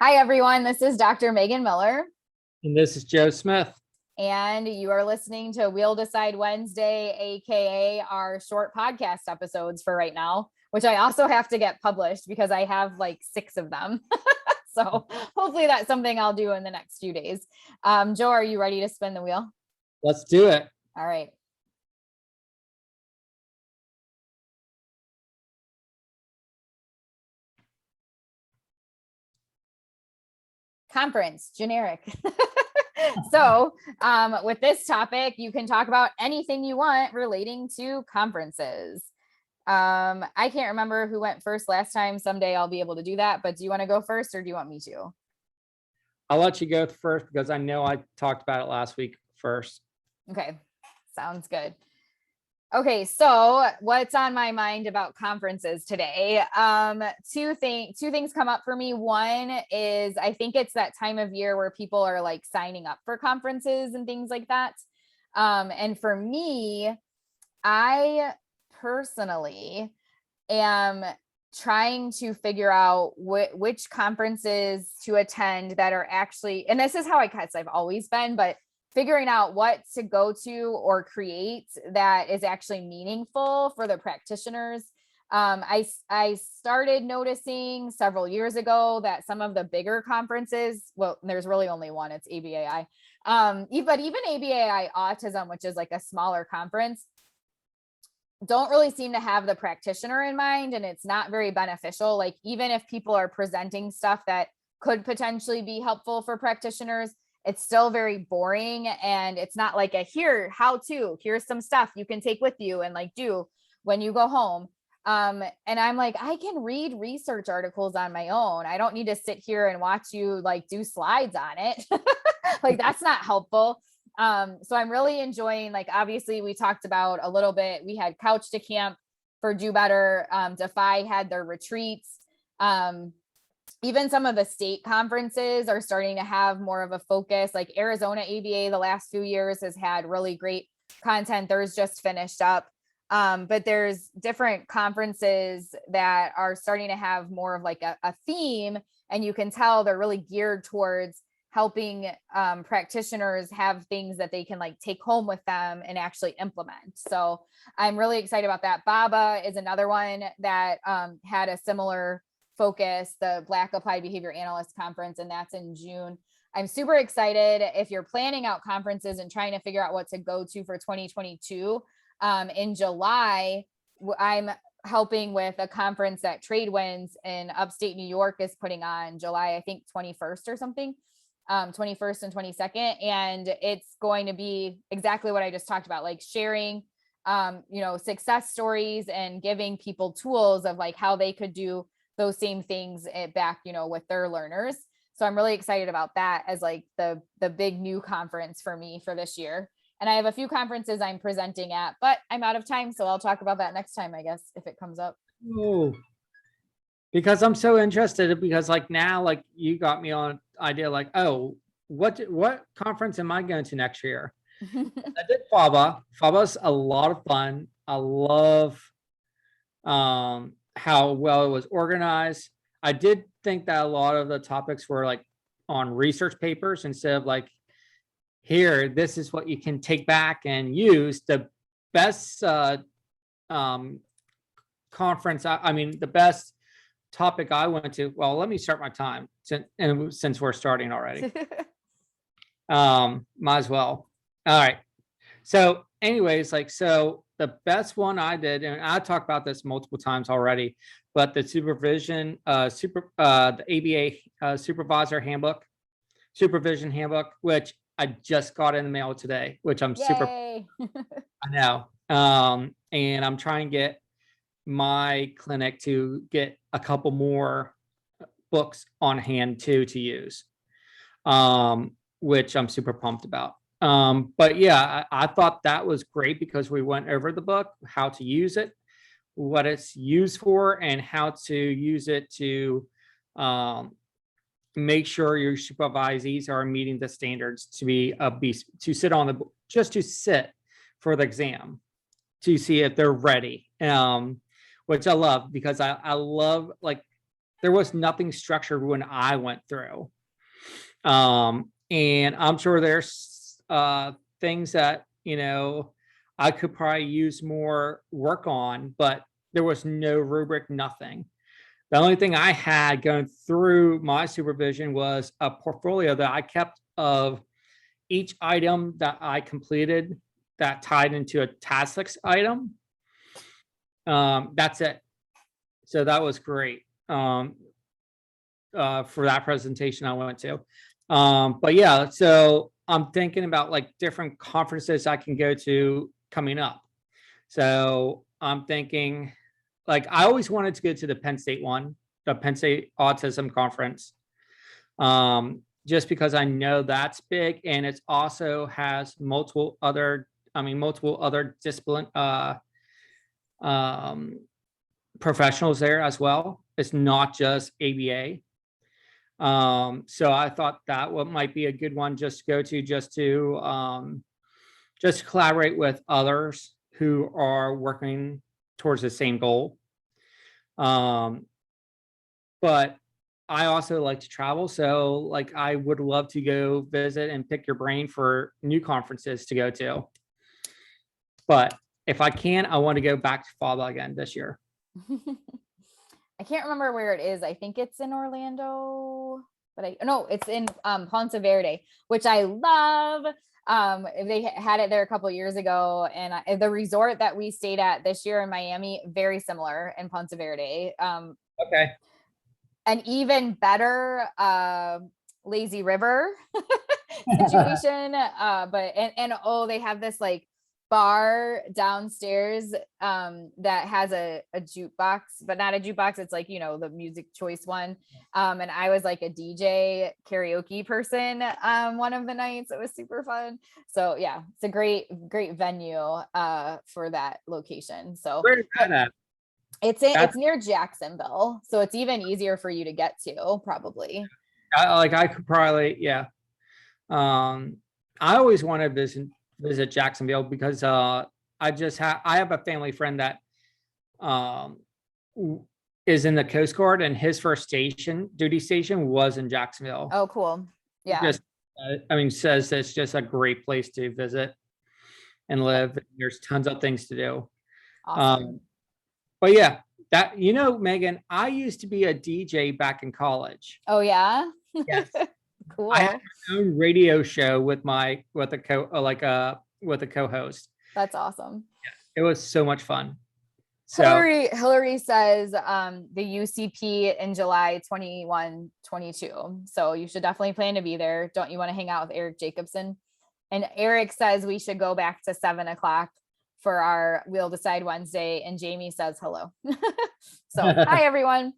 Hi, everyone. This is Dr. Megan Miller, And this is Joe Smith. and you are listening to We'll Decide Wednesday, aka our short podcast episodes for right now, which I also have to get published because I have like 6 of them. So hopefully that's something I'll do in the next few days. Joe, are you ready to spin the wheel? Let's do it. All right. Conference, generic. So with this topic, you can talk about anything you want relating to conferences. I can't remember who went first last time. Someday I'll be able to do that, but do you want to go first or do you want me to? I'll let you go first because I know I talked about it last week first. Okay, sounds good. Okay, so what's on my mind about conferences today? Two things come up for me. One is I think it's that time of year where people are like signing up for conferences and things like that. And for me, I personally am trying to figure out which conferences to attend that are actually, and this is how I guess I've always been, but figuring out what to go to or create that is actually meaningful for the practitioners. I started noticing several years ago that some of the bigger conferences, well, there's really only one, it's ABAI. But even ABAI Autism, which is like a smaller conference, don't really seem to have the practitioner in mind, and it's not very beneficial. Like even if people are presenting stuff that could potentially be helpful for practitioners, it's still very boring, and it's not like a here's some stuff you can take with you and like do when you go home. And I'm like, I can read research articles on my own. I don't need to sit here and watch you like do slides on it. Like that's not helpful. So I'm really enjoying, like, obviously we talked about a little bit, we had Couch to Camp for Do Better. Defy had their retreats. Even some of the state conferences are starting to have more of a focus. Like Arizona ABA the last few years has had really great content. Theirs just finished up. But there's different conferences that are starting to have more of like a theme, and you can tell they're really geared towards helping practitioners have things that they can like take home with them and actually implement. So I'm really excited about that. BABA is another one that had a similar focus, the Black Applied Behavior Analyst Conference, and that's in June. I'm super excited. If you're planning out conferences and trying to figure out what to go to for 2022, in July, I'm helping with a conference that Tradewinds in upstate New York is putting on July, I think 21st or something, 21st and 22nd. And it's going to be exactly what I just talked about, like sharing, success stories and giving people tools of like how they could do those same things back, with their learners. So I'm really excited about that as like the big new conference for me for this year. And I have a few conferences I'm presenting at, but I'm out of time. So I'll talk about that next time, I guess, if it comes up. Oh, because I'm so interested, because like now, like you got me on idea, like, oh, what conference am I going to next year? I did FABA. FABA's a lot of fun. I love how well it was organized. I did think that a lot of the topics were like on research papers instead of like, here, this is what you can take back and use. The best conference, the best topic I went to, well, let me start my time since we're starting already. Might as well. All right. So anyways, so the best one I did, and I talked about this multiple times already, but the supervision, the ABA supervision handbook, which I just got in the mail today, which I'm super, I know. And I'm trying to get my clinic to get a couple more books on hand to use, which I'm super pumped about. But yeah, I thought that was great because we went over the book, how to use it, what it's used for, and how to use it to make sure your supervisees are meeting the standards to sit on just to sit for the exam, to see if they're ready. Which I love, because I love, like, there was nothing structured when I went through. And I'm sure there's things that, I could probably use more work on, but there was no rubric, nothing. The only thing I had going through my supervision was a portfolio that I kept of each item that I completed that tied into a task list item. That's it. So that was great for that presentation I went to. But yeah, so I'm thinking about like different conferences I can go to coming up. So I'm thinking, like, I always wanted to go to the Penn State one, the Penn State Autism Conference, just because I know that's big, and it also has multiple other discipline professionals there as well. It's not just ABA. So I thought that might be a good one just to go to, just to collaborate with others who are working towards the same goal. But I also like to travel. So like, I would love to go visit and pick your brain for new conferences to go to. But if I can, I want to go back to FABA again this year. I can't remember where it is. I think it's in Orlando, but it's in Ponce Verde, which I love. They had it there a couple of years ago, and the resort that we stayed at this year in Miami, very similar in Ponce Verde. Okay. An even better lazy river situation. They have this like bar downstairs that has a jukebox, but not a jukebox. It's like, the music choice one. And I was like a DJ karaoke person one of the nights. It was super fun. So yeah, it's a great venue for that location. So where is that at? It's near Jacksonville, so it's even easier for you to get to, probably. I could probably, yeah. I always want to visit Jacksonville because I have a family friend that is in the Coast Guard, and his first duty station was in Jacksonville. Oh, cool. Yeah. Says it's just a great place to visit and live. There's tons of things to do. Awesome. But yeah, Megan, I used to be a DJ back in college. Oh yeah. Yes. Cool. I had my own radio show with a co-host. That's awesome. Yeah, it was so much fun. So Hillary says the UCP in July 21-22. So you should definitely plan to be there. Don't you want to hang out with Eric Jacobson? And Eric says we should go back to 7:00 for our We'll Decide Wednesday. And Jamie says hello. So hi everyone.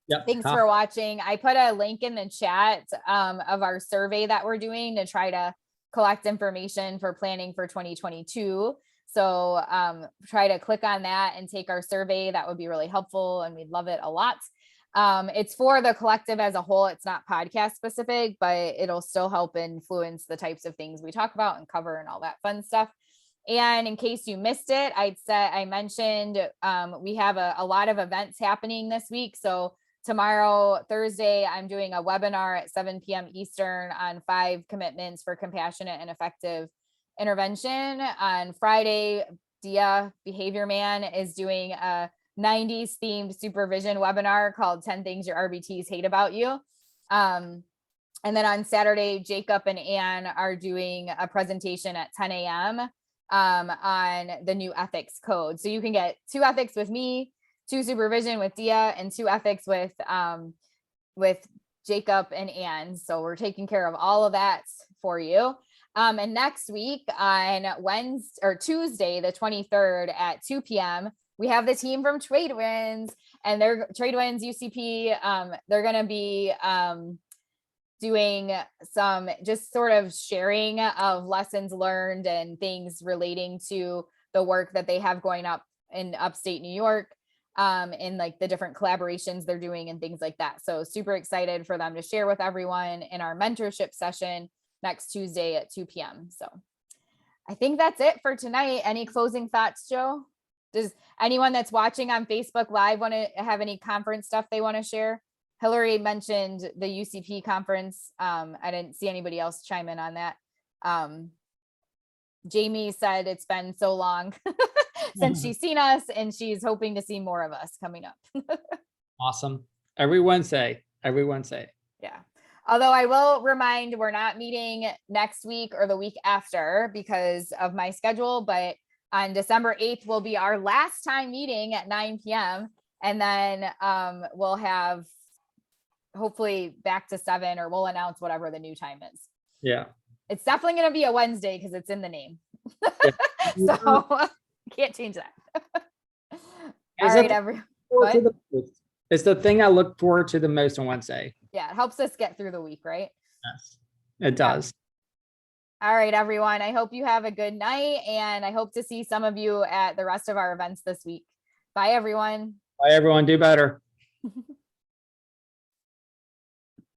Yep. Thanks for watching. I put a link in the chat of our survey that we're doing to try to collect information for planning for 2022. So try to click on that and take our survey. That would be really helpful, and we'd love it a lot. It's for the collective as a whole. It's not podcast specific, but it'll still help influence the types of things we talk about and cover and all that fun stuff. And in case you missed it, I mentioned we have a lot of events happening this week. So tomorrow, Thursday, I'm doing a webinar at 7 p.m. Eastern on 5 commitments for compassionate and effective intervention. On Friday, Dia Behavior Man is doing a 90s themed supervision webinar called 10 Things Your RBTs Hate About You. And then on Saturday, Jacob and Ann are doing a presentation at 10 a.m. On the new ethics code. So you can get 2 ethics with me, 2 supervision with Dia, and 2 ethics with Jacob and Ann. So we're taking care of all of that for you. And next week on Tuesday, the 23rd at 2 p.m., we have the team from Tradewinds, and they're Tradewinds UCP. They're going to be doing some just sort of sharing of lessons learned and things relating to the work that they have going up in upstate New York, and like the different collaborations they're doing and things like that. So super excited for them to share with everyone in our mentorship session next Tuesday at 2 p.m. So I think that's it for tonight. Any closing thoughts, Joe? Does anyone that's watching on Facebook Live want to have any conference stuff they want to share? Hillary mentioned the UCP conference. I didn't see anybody else chime in on that. Jamie said it's been so long since she's seen us, and she's hoping to see more of us coming up. Awesome. Every Wednesday. Yeah. Although I will remind, we're not meeting next week or the week after because of my schedule, but on December 8th will be our last time meeting at 9 p.m. And then we'll have hopefully back to 7, or we'll announce whatever the new time is. Yeah. It's definitely going to be a Wednesday because it's in the name. Yeah. So can't change that. All Is right, it- everyone. It's the thing I look forward to the most on Wednesday. Yeah, it helps us get through the week, right? Yes, it does. All right, everyone. I hope you have a good night, and I hope to see some of you at the rest of our events this week. Bye, everyone. Bye, everyone. Do better.